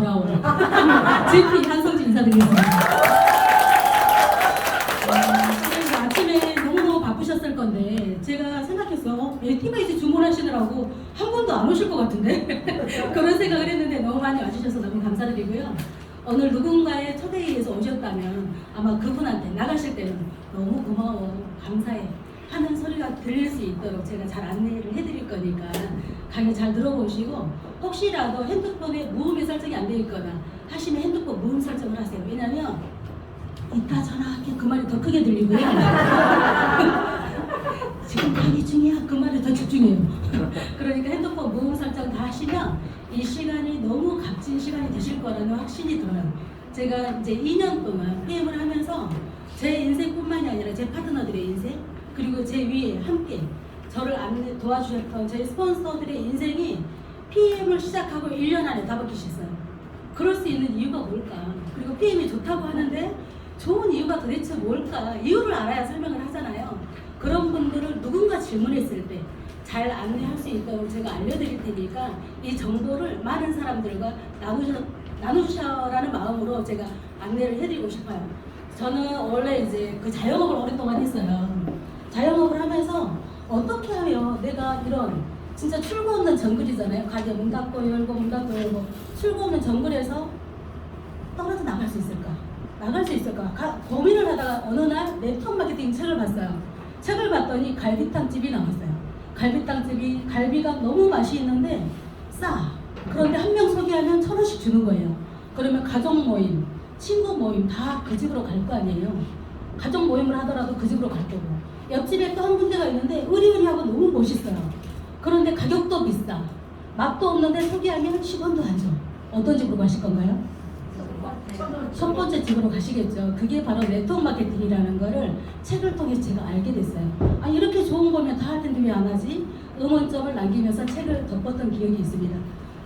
돌아오는 GP 한성진 인사드리겠습니다. 그래서 아침에 너무너무 바쁘셨을 건데 제가 생각했어. 에티바이스 주문하시느라고 한 번도 안 오실 것 같은데 그런 생각을 했는데 너무 많이 와주셔서 너무 감사드리고요. 오늘 누군가의 초대에서 오셨다면 아마 그분한테 나가실 때는 너무 고마워, 감사해 하는 소리가 들릴 수 있도록 제가 잘 안내를 해드릴 거니까 강의 잘 들어보시고, 혹시라도 핸드폰에 무음이 설정이 안 되어 있거나 하시면 핸드폰 무음 설정을 하세요. 왜냐면 이따 전화할게 그 말이 더 크게 들리고요. 지금 강의 중이야 그 말에 더 집중해요. 그러니까 핸드폰 무음 설정 다 하시면 이 시간이 너무 값진 시간이 되실 거라는 확신이 들어요. 제가 이제 2년 동안 PM을 하면서 제 인생뿐만이 아니라 제 파트너들의 인생, 그리고 제 위에 함께 저를 도와주셨던 저희 스폰서들의 인생이 PM을 시작하고 1년 안에 다 바뀌셨어요. 그럴 수 있는 이유가 뭘까? 그리고 PM이 좋다고 하는데 좋은 이유가 도대체 뭘까? 이유를 알아야 설명을 하잖아요. 그런 분들을 누군가 질문했을 때 잘 안내할 수 있도록 제가 알려드릴 테니까 이 정보를 많은 사람들과 나누셔라는 마음으로 제가 안내를 해드리고 싶어요. 저는 원래 이제 그 자영업을 오랫동안 했어요. 자영업을 하면서 어떻게 하면 내가 이런 진짜 출구 없는 정글이잖아요. 가게 문 닫고 열고 문 닫고 열고 출구 없는 정글에서 떨어져 나갈 수 있을까? 나갈 수 있을까? 고민을 하다가 어느 날 네트워크 마케팅 책을 봤어요. 책을 봤더니 갈비탕집이 나왔어요. 갈비탕집이 갈비가 너무 맛이 있는데 싸. 그런데 한 명 소개하면 1,000원씩 주는 거예요. 그러면 가족 모임, 친구 모임 다 그 집으로 갈 거 아니에요. 가족 모임을 하더라도 그 집으로 갈 거고. 옆집에 또 한 군데가 있는데 으리으리하고 너무 멋있어요. 그런데 가격도 비싸. 맛도 없는데 소개하면 10원도 안 줘. 어떤 집으로 가실 건가요? 첫 번째 집으로 가시겠죠. 그게 바로 네트워크 마케팅이라는 거를 책을 통해서 제가 알게 됐어요. 아, 이렇게 좋은 거면 다 할 텐데 왜 안 하지? 의문점을 남기면서 책을 덮었던 기억이 있습니다.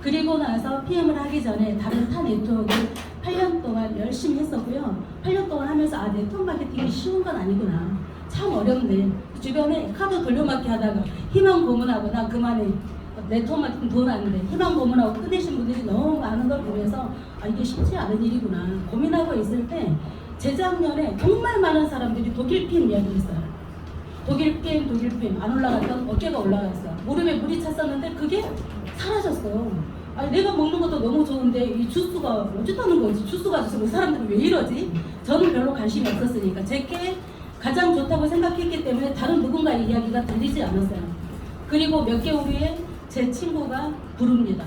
그리고 나서 PM을 하기 전에 다른 타 네트워크를 8년 동안 열심히 했었고요. 8년 동안 하면서 아, 네트워크 마케팅이 쉬운 건 아니구나. 참 어렵네. 주변에 카드 돌려막기 하다가 희망 고문하고 나 그만해. 네트워크 마케팅 돈 안 돼. 희망 고문하고 끝내신 분들이 너무 많은 걸 보면서 아, 이게 쉽지 않은 일이구나 고민하고 있을 때 재작년에 정말 많은 사람들이 독일 PM 이야기를 했어요. 독일 PM 안 올라갔던 어깨가 올라갔어요. 무릎에 물이 찼었는데 그게 사라졌어요. 아니, 내가 먹는 것도 너무 좋은데 이 주스가 어쩌다는 거지? 주스가 좋으면 사람들이 왜 이러지? 저는 별로 관심이 없었으니까 제게 가장 좋다고 생각했기 때문에 다른 누군가의 이야기가 들리지 않았어요. 그리고 몇 개월 후에 제 친구가 부릅니다.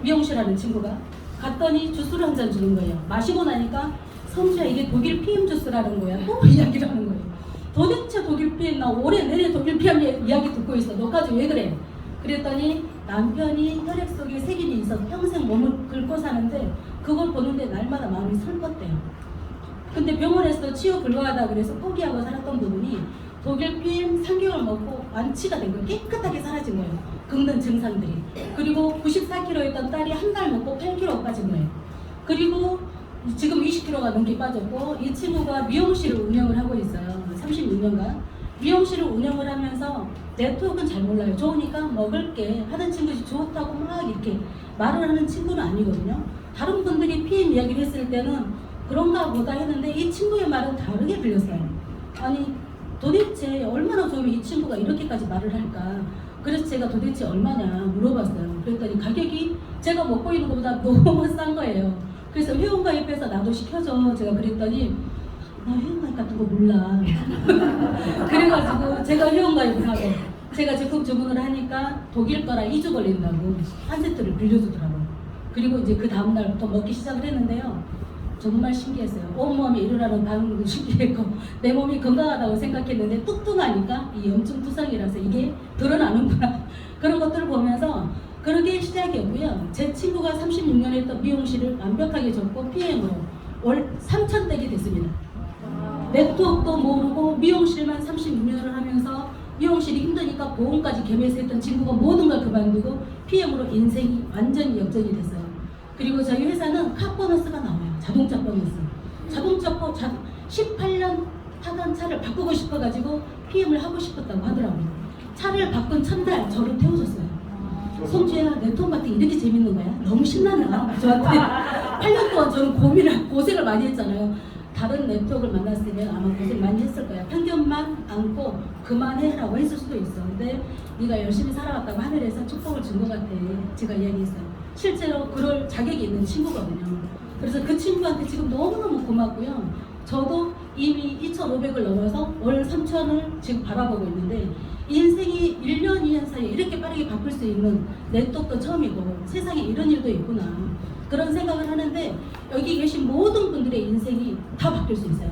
미용실 하는 친구가 갔더니 주스를 한 잔 주는 거예요. 마시고 나니까 성주야 이게 독일 PM 주스라는 거야. 또 이야기를 하는 거예요. 도대체 독일 PM 나 올해 내내 독일 PM 이야기 듣고 있어. 너까지 왜 그래? 그랬더니 남편이 혈액 속에 세균이 있어서 평생 몸을 긁고 사는데 그걸 보는데 날마다 마음이 슬펐대요. 근데 병원에서 치유 불가하다 그래서 포기하고 살았던 부분이 독일 PM 3개월 먹고 완치가 된 거예요. 깨끗하게 사라진 거예요. 긁는 증상들이. 그리고 94kg였던 딸이 한 달 먹고 8kg 빠진 거예요. 그리고 지금 20kg가 넘게 빠졌고 이 친구가 미용실을 운영을 하고 있어요. 36년간. 미용실을 운영을 하면서 네트워크는 잘 몰라요. 좋으니까 먹을게 하는 친구지 좋다고 막 이렇게 말을 하는 친구는 아니거든요. 다른 분들이 PM 이야기를 했을 때는 그런가 보다 했는데 이 친구의 말은 다르게 들렸어요. 아니 도대체 얼마나 좋으면 이 친구가 이렇게까지 말을 할까. 그래서 제가 도대체 얼마냐 물어봤어요. 그랬더니 가격이 제가 먹고 있는 것보다 너무 싼 거예요. 그래서 회원가입해서 나도 시켜줘. 제가 그랬더니 나 회원가입 같은 거 몰라. 그래가지고 제가 회원가입을 하고 제가 제품 주문을 하니까 독일 거라 2주 걸린다고 한 세트를 빌려주더라고요. 그리고 이제 그 다음날부터 먹기 시작을 했는데요. 정말 신기했어요. 온몸이 일어나는 반응도 신기했고 내 몸이 건강하다고 생각했는데 뚱뚱하니까 이 염증 투성이라서 이게 드러나는구나. 그런 것들을 보면서 그렇게 시작이었고요. 제 친구가 36년 했던 미용실을 완벽하게 접고 PM으로 월 3,000댁이 됐습니다. 네트워크도 모르고 미용실만 36년을 하면서 미용실이 힘드니까 보험까지 겸해서 했던 친구가 모든 걸 그만두고 PM으로 인생이 완전히 역전이 됐어요. 그리고 저희 회사는 카 보너스가 나와요. 자동차 보너스. 자동차 18년 타던 차를 바꾸고 싶어가지고 PM을 하고 싶었다고 하더라고요. 차를 바꾼 첫날 저를 태워줬어요. 성주야 네트워크 마케팅 이렇게 재밌는 거야? 너무 신나나 저한테. 8년 동안 저는 고생을 많이 했잖아요. 다른 네트워크를 만났으면 아마 고생 많이 했을 거야. 편견만 안고 그만해라고 했을 수도 있어. 근데 네가 열심히 살아왔다고 하늘에서 축복을 준 것 같아. 제가 이야기했어요. 실제로 그럴 자격이 있는 친구거든요. 그래서 그 친구한테 지금 너무너무 고맙고요. 저도 이미 2,500을 넘어서 월 3,000을 지금 바라보고 있는데 인생이 1년, 2년 사이에 이렇게 빠르게 바뀔 수 있는 네트워크도 처음이고 세상에 이런 일도 있구나. 그런 생각을 하는데 여기 계신 모든 분들의 인생이 다 바뀔 수 있어요.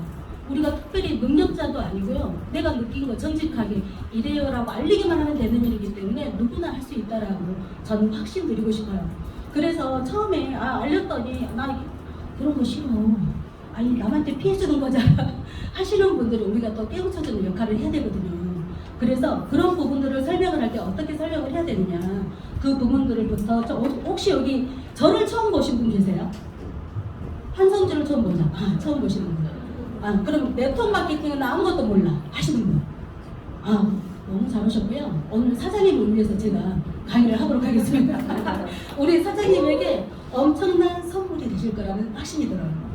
우리가 특별히 능력자도 아니고요. 내가 느낀 거 정직하게 이래요라고 알리기만 하면 되는 일이기 때문에 누구나 할 수 있다라고 저는 확신 드리고 싶어요. 그래서 처음에 알렸더니 나 그런 거 싫어. 아니 남한테 피해주는 거잖아 하시는 분들은 우리가 또 깨우쳐주는 역할을 해야 되거든요. 그래서 그런 부분들을 설명을 할 때 어떻게 설명을 해야 되느냐 그 부분들부터 혹시 여기 저를 처음 보신 분 계세요? 한성주를 처음 보자. 처음 보시는 분. 그럼 네트워크 마케팅은 아무것도 몰라 하시는 분. 너무 잘하셨고요. 오늘 사장님을 위해서 제가 강의를 하도록 하겠습니다. 우리 사장님에게 엄청난 선물이 되실 거라는 확신이 들어요.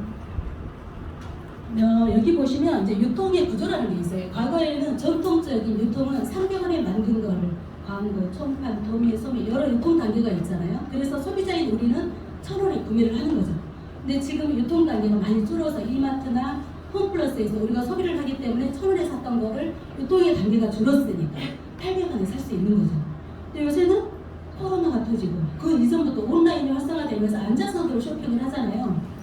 여기 보시면 이제 유통의 구조라는 게 있어요. 과거에는 전통적인 유통은 상병원에 만든 거를 광고, 총판, 도미, 소미 여러 유통 단계가 있잖아요. 그래서 소비자인 우리는 1,000원에 구매를 하는 거죠. 근데 지금 유통 단계가 많이 줄어서 이마트나 홈플러스에서 우리가 소비를 하기 때문에 1,000원에 샀던 거를 유통의 단계가 줄었으니까 800원에 살 수 있는 거죠. 근데 요새는 코로나가 터지고 그 이전부터 온라인이 활성화되면서 앉아서도 쇼핑을 하잖아요.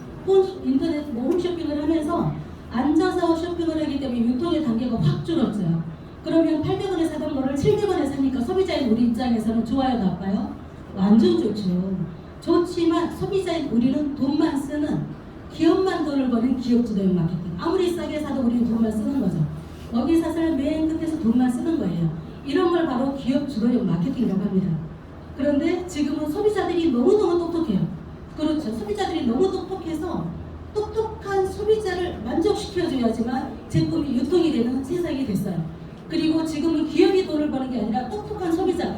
인터넷 홈쇼핑을 하면서 앉아서 쇼핑을 하기 때문에 유통의 단계가 확 줄었어요. 그러면 800원에 사던 거를 700원에 사니까 소비자인 우리 입장에서는 좋아요, 나빠요? 완전 좋죠. 좋지만 소비자인 우리는 돈만 쓰는 기업만 돈을 버는 기업 주도형 마케팅. 아무리 싸게 사도 우리는 돈만 쓰는 거죠. 먹이 사슬 맨 끝에서 돈만 쓰는 거예요. 이런 걸 바로 기업 주도형 마케팅이라고 합니다. 그런데 지금은 소비자들이 너무너무 똑똑해요. 그렇죠. 소비자들이 너무 똑똑해서 똑똑한 소비자를 만족시켜줘야지만 제품이 유통이 되는 세상이 됐어요. 그리고 지금은 기업이 돈을 버는 게 아니라 똑똑한 소비자가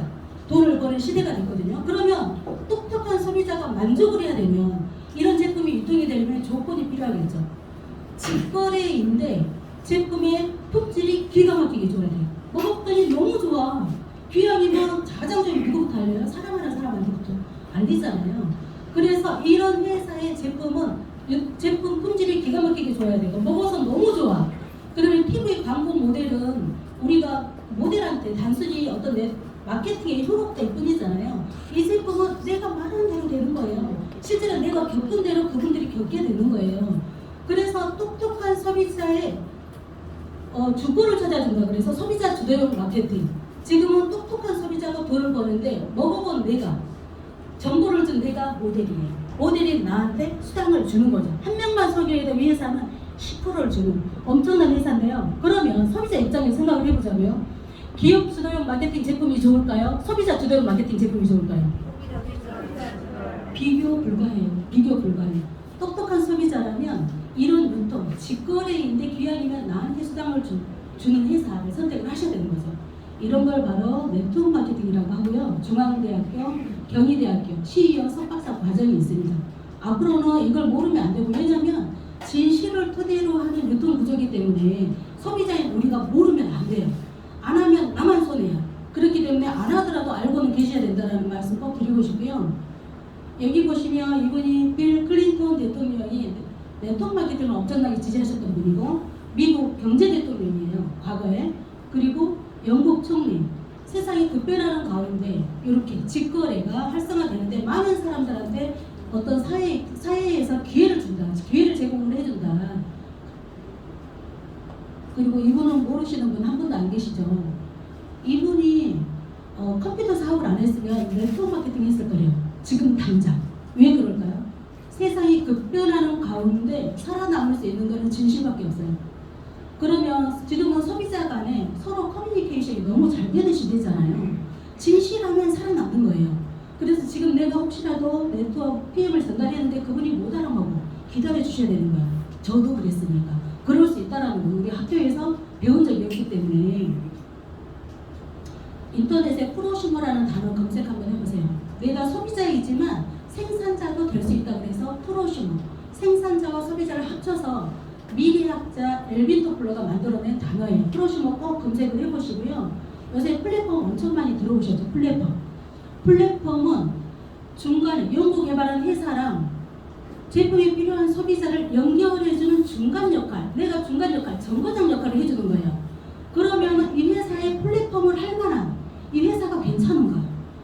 돈을 버는 시대가 됐거든요. 그러면 똑똑한 소비자가 만족을 해야 되면 이런 제품이 유통이 되려면 조건이 필요하겠죠. 직거래인데 제품의 품질이 기가 막히게 좋아야 돼요. 먹었더니 너무 좋아. 귀향이면 가장점이 누구부터 알려요? 사람 하나한테부터 알리잖아요. 그래서 이런 회사의 제품은 제품 품질이 기가 막히게 좋아야 되고 먹어서 너무 좋아. 그러면 TV 광고 모델은 우리가 모델한테 단순히 어떤 마케팅의 효력될 뿐이잖아요. 이 제품은 내가 말하는 대로 되는 거예요. 실제로 내가 겪은 대로 그분들이 겪게 되는 거예요. 그래서 똑똑한 소비자의 주권을 찾아준다. 그래서 소비자 주도형 마케팅. 지금은 똑똑한 소비자가 돈을 버는데 먹어본 내가 정보를 준 내가 모델이에요. 모델이 나한테 수당을 주는 거죠. 한 명만 소개해야 돼. 이 회사는 10%를 주는 엄청난 회사인데요. 그러면 소비자 입장에서 생각을 해보자고요. 기업 주도형 마케팅 제품이 좋을까요? 소비자 주도형 마케팅 제품이 좋을까요? 비교 불가해요. 비교 불가해요. 똑똑한 소비자라면 이런 유통, 직거래인데 기왕이면 나한테 수당을 주는 회사를 선택을 하셔야 되는 거죠. 이런 걸 바로 네트워크 마케팅이라고 하고요. 중앙대학교, 경희대학교, CEO 석박사 과정이 있습니다. 앞으로는 이걸 모르면 안 되고 왜냐면 진실을 토대로 하는 유통 구조이기 때문에 소비자인 우리가 모르면 안 돼요. 안 하면 나만 손해야. 그렇기 때문에 안 하더라도 알고는 계셔야 된다는 말씀 꼭 드리고 싶고요. 여기 보시면 이분이 빌 클린턴 대통령이 네트워크 마케팅을 엄청나게 지지하셨던 분이고 미국 경제 대통령이에요. 과거에. 그리고 영국 총리. 세상이 급변하는 가운데 이렇게 직거래가 활성화되는데 많은 사람들한테 어떤 사회에서 기회를 준다. 기회를 제공을 해준다. 그리고 이분은 모르시는 분 한 분도 안 계시죠. 이분이 컴퓨터 사업을 안 했으면 네트워크 마케팅 했을 거예요. 지금 당장. 왜 그럴까요? 세상이 급변하는 가운데 살아남을 수 있는 것은 진실밖에 없어요. 그러면 지금은 소비자 간에 서로 커뮤니케이션이 너무 잘 되는 시대잖아요. 진실하면 살아남는 거예요. 그래서 지금 내가 혹시라도 네트워크 PM을 전달했는데 그분이 못 알아보고 기다려 주셔야 되는 거야. 저도 그랬으니까. 그럴 수 있다라는 거 우리 학교에서 배운 적이 없기 때문에 인터넷에 프로슈머라는 단어 검색 한번 해보세요. 내가 소비자이지만 생산자도 될 수 있다고 해서 프로슈머 생산자와 소비자를 합쳐서 미래학자 엘빈 토플러가 만들어낸 단어예요. 그러시면 꼭 검색을 해보시고요. 요새 플랫폼 엄청 많이 들어오셨죠. 플랫폼은 중간에 연구 개발한 회사랑 제품이 필요한 소비자를 연결해주는 중간 역할, 내가 중간 역할, 정거장 역할을 해주는 거예요. 그러면 이 회사의 플랫폼을 할 만한, 이 회사가 괜찮은가?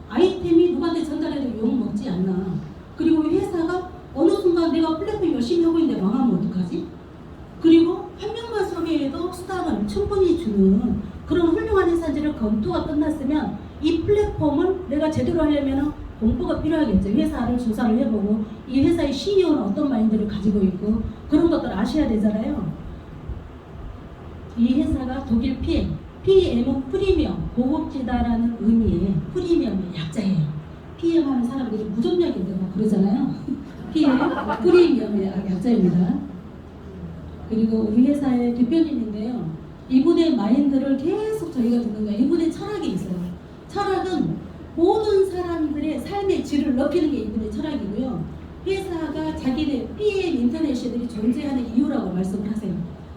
아이템이 누구한테 전달해도 욕 먹지 않나? 그리고 이 회사가 어느 순간 내가 플랫폼 열심히 하고 있는데 망하면 어떡하지? 그리고 한 명만 섭외해도 수당을 충분히 주는 그런 훌륭한 회사인지를 검토가 끝났으면 이 플랫폼을 내가 제대로 하려면 공부가 필요하겠죠. 회사를 조사를 해보고 이 회사의 CEO는 어떤 마인드를 가지고 있고 그런 것들을 아셔야 되잖아요. 이 회사가 독일 PM은 프리미엄, 고급지다라는 의미의 프리미엄의 약자예요. PM 하는 사람들이 무전력인데 뭐 그러잖아요. PM, 프리미엄의 약자입니다. 그리고 우리 회사의 대표님인데요. 이분의 마인드를 계속 저희가 듣는 거예요. 이분의 철학이 있어요. 철학은 모든 사람들의 삶의 질을 높이는 게 이분의 철학이고요. 회사가 자기네 PM 인터내셔널이 존재하는 이유라고 말씀을 하세요.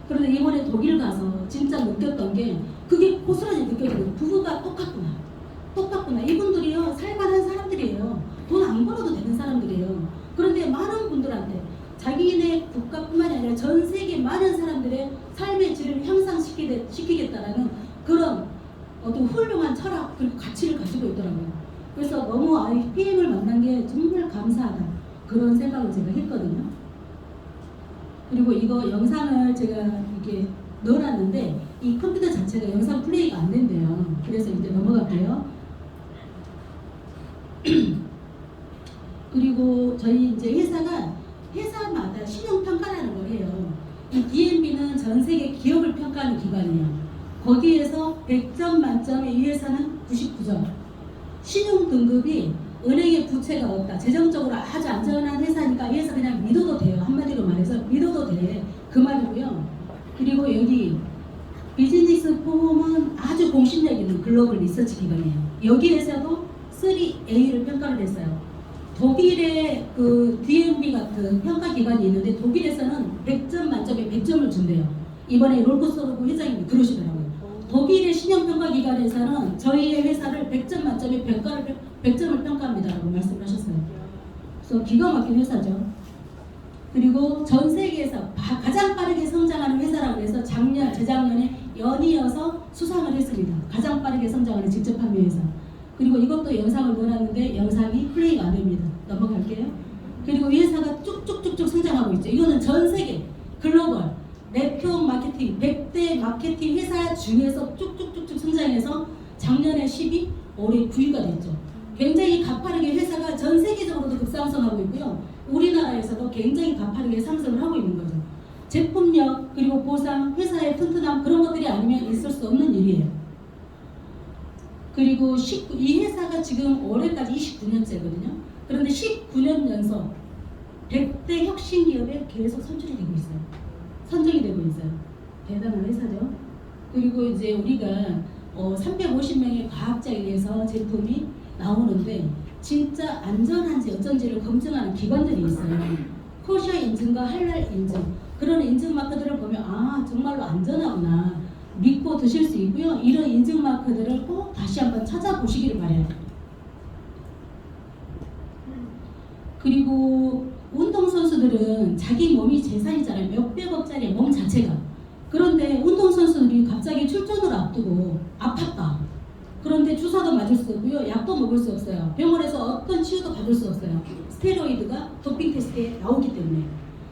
그런데 이번에 독일 가서 진짜 느꼈던 게 그게 고스란히 느껴지고 부부가 똑같구나. 이분들이요 살만한 사람들이에요. 돈 안 벌어도 되는 사람들이에요. 그런데 많은 분들한테 자기네 국가뿐만이 아니라 전 세계 많은 사람들의 삶의 질을 향상시키겠다라는 그런 어떤 훌륭한 철학 그리고 가치를 가지고 있더라고요. 그래서 너무 PM을 만난 게 정말 감사하다 그런 생각을 제가 했거든요. 그리고 이거 영상을 제가 이렇게 넣어놨는데 이 컴퓨터 자체가 영상 플레이가 안 된대요. 그래서 이제 넘어갈게요. 그리고 저희 이제 회사마다 신용평가라는 걸 해요. 이 DNB는 전 세계 기업을 평가하는 기관이에요. 거기에서 100점 만점에 이 회사는 99점. 신용 등급이 은행에 부채가 없다. 재정적으로 아주 안전한 회사니까 이 회사 그냥 믿어도 돼요. 한마디로 말해서 믿어도 돼. 그 말이고요. 그리고 여기 비즈니스 포럼은 아주 공신력 있는 글로벌 리서치 기관이에요. 여기에서도 3A를 평가를 했어요. 독일의 그 DNB 같은 평가 기관이 있는데 독일에서는 100점 만점에 100점을 준대요. 이번에 롤코스로브 회장님이 그러시더라고요. 독일의 신용평가 기관에서는 저희의 회사를 100점 만점에 100점을 평가합니다라고 말씀을 하셨어요. 그래서 기가 막힌 회사죠. 그리고 전 세계에서 가장 빠르게 성장하는 회사라고 해서 재작년에 연이어서 수상을 했습니다. 가장 빠르게 성장하는 직접 판매 회사. 그리고 이것도 영상을 넣어놨는데 영상이 플레이가 안 됩니다. 넘어갈게요. 그리고 이 회사가 쭉쭉쭉쭉 성장하고 있죠. 이거는 전 세계 글로벌 네트워크 마케팅 100대 마케팅 회사 중에서 쭉쭉쭉쭉 성장해서 작년에 10위, 올해 9위가 됐죠. 굉장히 가파르게 회사가 전 세계적으로도 급상승하고 있고요. 우리나라에서도 굉장히 가파르게 상승을 하고 있는 거죠. 제품력 그리고 보상, 회사의 튼튼함 그런 것들이 아니면 있을 수 없는 일이에요. 그리고 이 회사가 지금 올해까지 29년째거든요. 그런데 19년 연속 100대 혁신 기업에 계속 선정이 되고 있어요. 대단한 회사죠. 그리고 이제 우리가 350명의 과학자에 의해서 제품이 나오는데 진짜 안전한지 어쩐지를 검증하는 기관들이 있어요. 코샤 인증과 할랄 인증 그런 인증 마크들을 보면 아 정말로 안전하구나 믿고 드실 수 있고요. 이런 인증 마크들을 꼭 다시 한번 찾아보시기를 바라요. 그리고 운동선수들은 자기 몸이 재산이잖아요. 몇백억짜리 몸 자체가. 그런데 운동선수들이 갑자기 출전을 앞두고 아팠다. 그런데 주사도 맞을 수 없고요. 약도 먹을 수 없어요. 병원에서 어떤 치료도 받을 수 없어요. 스테로이드가 도핑 테스트에 나오기 때문에.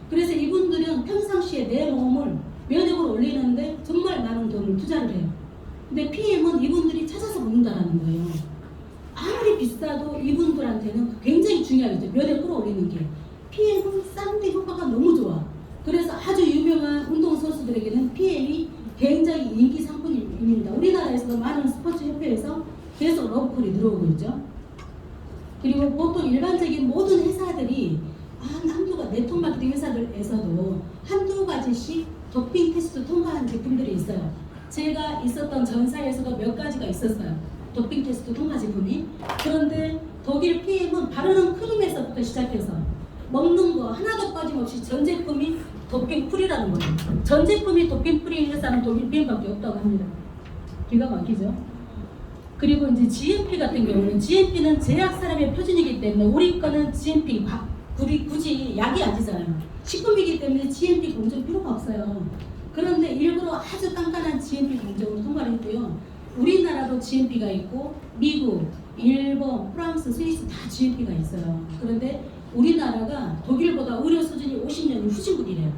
그래서 이분들은 평상시에 내 몸을 면역을 올리는데 정말 많은 돈을 투자를 해요. 근데 PM은 이분들이 찾아서 먹는다라는 거예요. 아무리 비싸도 이분들한테는 굉장히 중요하겠죠. 면역 끌어올리는 게. PM은 싼데 효과가 너무 좋아. 그래서 아주 유명한 운동선수들에게는 PM이 굉장히 인기 상품입니다. 우리나라에서도 많은 스포츠 협회에서 계속 러브콜이 들어오고 있죠. 그리고 보통 일반적인 모든 회사들이 한두가 네트워크 마케팅 회사들에서도 한두 가지씩 도핑 테스트 통과한 제품들이 있어요. 제가 있었던 전사에서도 몇 가지가 있었어요. 도핑 테스트 통과 제품이. 그런데 독일 PM은 바르는 크림에서부터 시작해서 먹는 거 하나도 빠짐없이 틀림없이 전 제품이 도핑 프리라는 거예요. 전 제품이 도핑 프리 회사는 독일 비행밖에 없다고 합니다. 기가 막히죠. 그리고 이제 GMP 같은 경우는 GMP는 제약 사람의 표준이기 때문에 우리 거는 GMP 굳이 약이 아니잖아요. 식품이기 때문에 GMP 공정 필요가 없어요. 그런데 일부러 아주 깐깐한 GMP 공정을 통과를 했고요. 우리나라도 GMP가 있고 미국, 일본, 프랑스, 스위스 다 GMP가 있어요. 그런데 우리나라가 독일보다 의료 수준이 50년이 후진국이래요.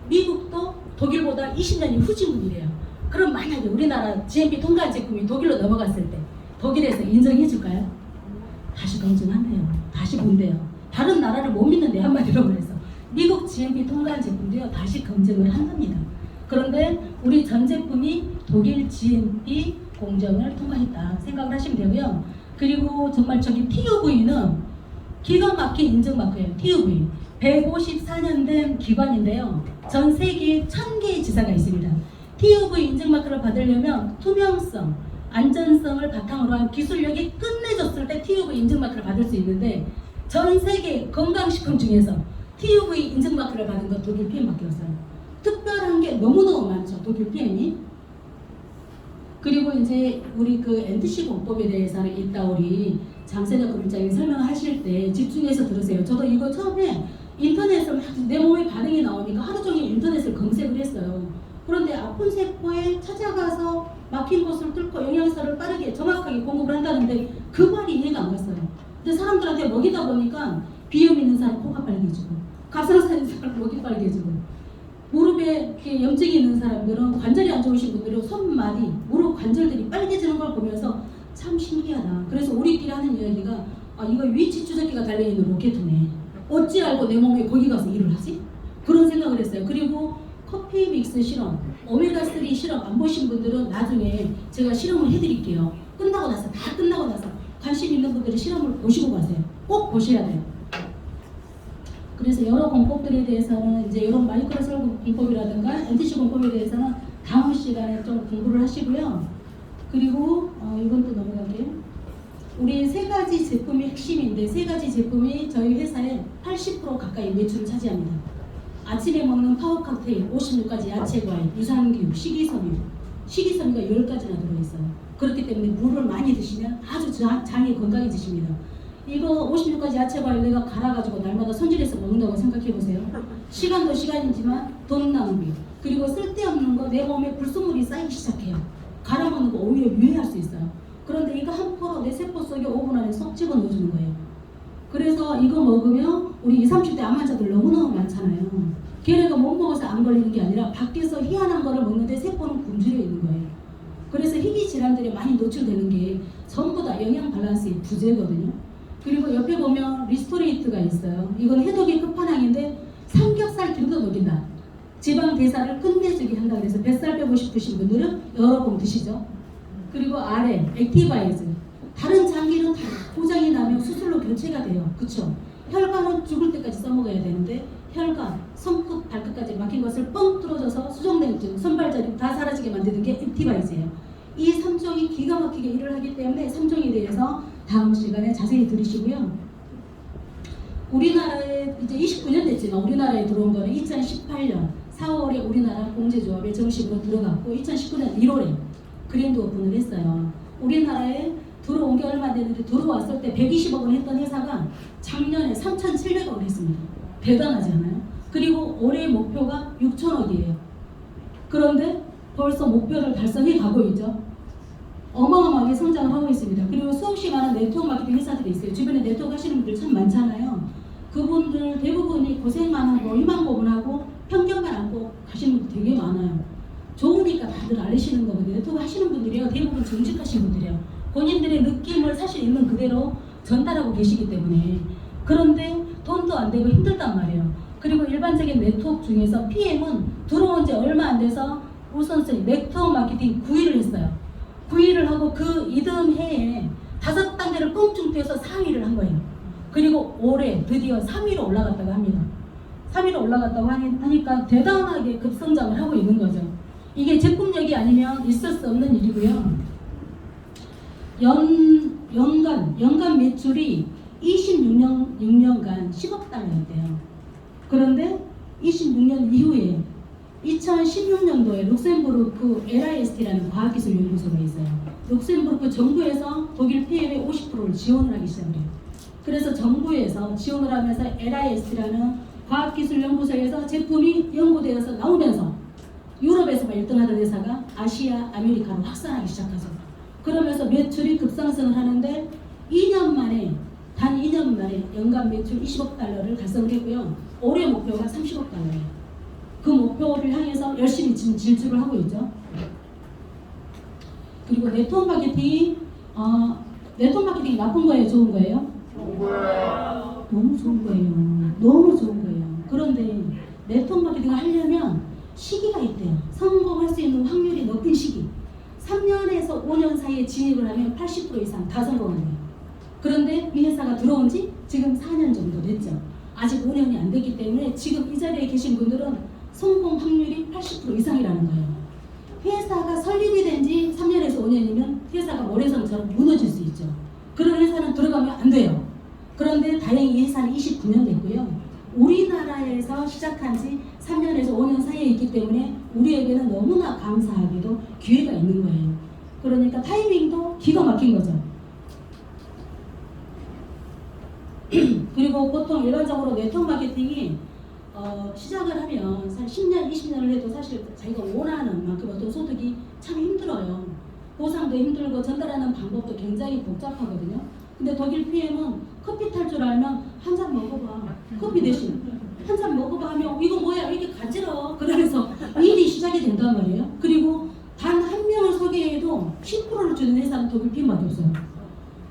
미국도 독일보다 20년이 후진국이래요. 그럼 만약에 우리나라 GMP 통과한 제품이 독일로 넘어갔을 때 독일에서 인정해 줄까요? 다시 검증한대요. 다시 본대요. 다른 나라를 못 믿는데 한마디로 그래서 미국 GMP 통과한 제품도요 다시 검증을 한답니다. 그런데 우리 전 제품이 독일 GMP 공정을 통과했다 생각을 하시면 되고요. 그리고 정말 저기 TUV는 기가 막힌 인증 마크예요. TUV 154년 된 기관인데요. 전 세계에 1000개의 지사가 있습니다. TUV 인증 마크를 받으려면 투명성, 안전성을 바탕으로 한 기술력이 끝내줬을 때 TUV 인증 마크를 받을 수 있는데 전 세계 건강식품 중에서 TUV 인증 마크를 받은 건 독일 PM밖에 없어요. 특별한 게 너무너무 많죠. 독일 PM이. 그리고 이제 우리 그 NTC 공법에 대해서는 이따 우리 장세자 금일장이 설명하실 때 집중해서 들으세요. 저도 이거 처음에 인터넷을 내 몸에 반응이 나오니까 하루 종일 인터넷을 검색을 했어요. 그런데 아픈 세포에 찾아가서 막힌 곳을 뚫고 영양소를 빠르게 정확하게 공급을 한다는데 그 말이 이해가 안 갔어요. 근데 사람들한테 먹이다 보니까 비염 있는 사람 코가 빨개지고 갑상선 있는 사람 목이 빨개지고 무릎에 이렇게 염증이 있는 사람들은 관절이 안 좋으신 분들은 손마디, 무릎 관절들이 빨개지는 걸 보면서 참 신기하다. 그래서 우리끼리 하는 이야기가 이거 위치 추적기가 달려있는 로켓이네. 어찌 알고 내 몸에 거기 가서 일을 하지? 그런 생각을 했어요. 그리고 커피 믹스 실험, 오메가3 실험 안 보신 분들은 나중에 제가 실험을 해드릴게요. 끝나고 나서 다 끝나고 나서 관심 있는 분들은 실험을 보시고 가세요. 꼭 보셔야 돼요. 그래서 여러 공법들에 대해서는 이제 이런 마이크로 셀 공법이라든가 NTC 공법에 대해서는 다음 시간에 좀 공부를 하시고요. 그리고 이건 또 넘어갈게요. 우리 세 가지 제품이 핵심인데 세 가지 제품이 저희 회사의 80% 가까이 매출을 차지합니다. 아침에 먹는 파워 칵테일, 56가지 야채 과일, 유산균, 식이섬유가 10가지나 들어있어요. 그렇기 때문에 물을 많이 드시면 아주 장이 건강해지십니다. 이거 56가지 야채 과일 내가 갈아가지고 날마다 손질해서 먹는다고 생각해보세요. 시간도 시간이지만 돈 낭비, 그리고 쓸데없는 거 내 몸에 불순물이 쌓이기 시작해요. 갈아 먹는 거 오히려 유해할 수 있어요. 그런데 이거 한 포로 내 세포 속에 5분 안에 쏙 집어넣어주는 거예요. 그래서 이거 먹으면 우리 20, 30대 암 환자들 너무너무 많잖아요. 걔네가 못 먹어서 안 걸리는 게 아니라 밖에서 희한한 거를 먹는데 세포는 굶주려 있는 거예요. 그래서 희귀 질환들이 많이 노출되는 게 전부 다 영양 밸런스의 부재거든요. 그리고 옆에 보면 리스토레이트가 있어요. 이건 해독의 끝판왕인데 삼겹살 기름도 녹인다. 지방 대사를 끝내주게 한다. 그래서 뱃살 빼고 싶으신 분들은 여러 봉 드시죠. 그리고 아래 액티바이즈, 다른 장기는 다 고장이 나면 수술로 교체가 돼요. 그쵸? 혈관은 죽을 때까지 써먹어야 되는데 혈관, 손끝, 발끝까지 막힌 것을 뻥 뚫어줘서 수족냉증, 손발저림 다 사라지게 만드는 게 액티바이즈예요. 이 3종이 기가 막히게 일을 하기 때문에 3종에 대해서 다음 시간에 자세히 들으시고요. 우리나라에 이제 29년 됐지만 우리나라에 들어온 거는 2018년 4월에 우리나라 공제조합에 정식으로 들어갔고 2019년 1월에 그랜드 오픈을 했어요. 우리나라에 들어온 게 얼마 안 됐는데 들어왔을 때 120억 원 했던 회사가 작년에 3,700억 원 했습니다. 대단하지 않아요? 그리고 올해 목표가 6천억이에요. 그런데 벌써 목표를 달성해 가고 있죠. 어마어마하게 성장을 하고 있습니다. 그리고 수없이 많은 네트워크 마케팅 회사들이 있어요. 주변에 네트워크 하시는 분들 참 많잖아요. 그분들 대부분이 고생만 하고 희망고문하고 편견만 안고 가시는 분들 되게 많아요. 좋으니까 다들 알리시는 거거든요. 네트워크 하시는 분들이요 대부분 정직하신 분들이에요. 본인들의 느낌을 사실 있는 그대로 전달하고 계시기 때문에. 그런데 돈도 안 되고 힘들단 말이에요. 그리고 일반적인 네트워크 중에서 PM은 들어온 지 얼마 안 돼서 우선순위 네트워크 마케팅 9위를 했어요. 9위를 하고 그 이듬 해에 5단계를 껑충 뛰어서 4위를 한 거예요. 그리고 올해 드디어 3위로 올라갔다고 합니다. 3위로 올라갔다고 하니까 대단하게 급성장을 하고 있는 거죠. 이게 제품력이 아니면 있을 수 없는 일이고요. 연간 매출이 26년간 10억 달러였대요. 그런데 26년 이후에 2016년도에 룩셈부르크 LIST라는 과학기술연구소가 있어요. 룩셈부르크 정부에서 독일 PM의 50%를 지원을 하기 시작해요. 그래서 정부에서 지원을 하면서 LIST라는 과학기술연구소에서 제품이 연구되어서 나오면서 유럽에서만 1등하던 회사가 아시아, 아메리카로 확산하기 시작하죠. 그러면서 매출이 급상승을 하는데 2년 만에 단 2년 만에 연간 매출 20억 달러를 달성을 했고요. 올해 목표가 30억 달러예요. 그 목표를 향해서 열심히 지금 질주를 하고 있죠. 그리고 네트워크 마케팅이 나쁜 거예요, 좋은 거예요? 좋은 거예요. 너무 좋은 거예요. 너무 좋은 거예요. 그런데 네트워크 마케팅을 하려면 시기가 있대요. 성공할 수 있는 확률이 높은 시기. 3년에서 5년 사이에 진입을 하면 80% 이상 다 성공한대요. 그런데 이 회사가 들어온 지 지금 4년 정도 됐죠. 아직 5년이 안 됐기 때문에 지금 이 자리에 계신 분들은 성공 확률이 80% 이상이라는 거예요. 회사가 설립이 된 지 3년에서 5년이면 회사가 모래성처럼 무너질 수 있죠. 그런 회사는 들어가면 안 돼요. 그런데 다행히 이 회사는 29년 됐고요. 우리나라에서 시작한 지 3년에서 5년 사이에 있기 때문에 우리에게는 너무나 감사하게도 기회가 있는 거예요. 그러니까 타이밍도 기가 막힌 거죠. 그리고 보통 일반적으로 네트워크 마케팅이 시작을 하면 사실 10년, 20년을 해도 사실 자기가 원하는 만큼 어떤 소득이 참 힘들어요. 보상도 힘들고 전달하는 방법도 굉장히 복잡하거든요. 근데 독일 PM은 커피 탈 줄 알면 한 잔 먹어봐. 커피 대신 한 잔 먹어봐 하면 이거 뭐야 이렇게 가지러 그러면서 일이 시작이 된단 말이에요. 그리고 단 한 명을 소개해도 10%를 주는 회사는 독일 PM밖에 없어요.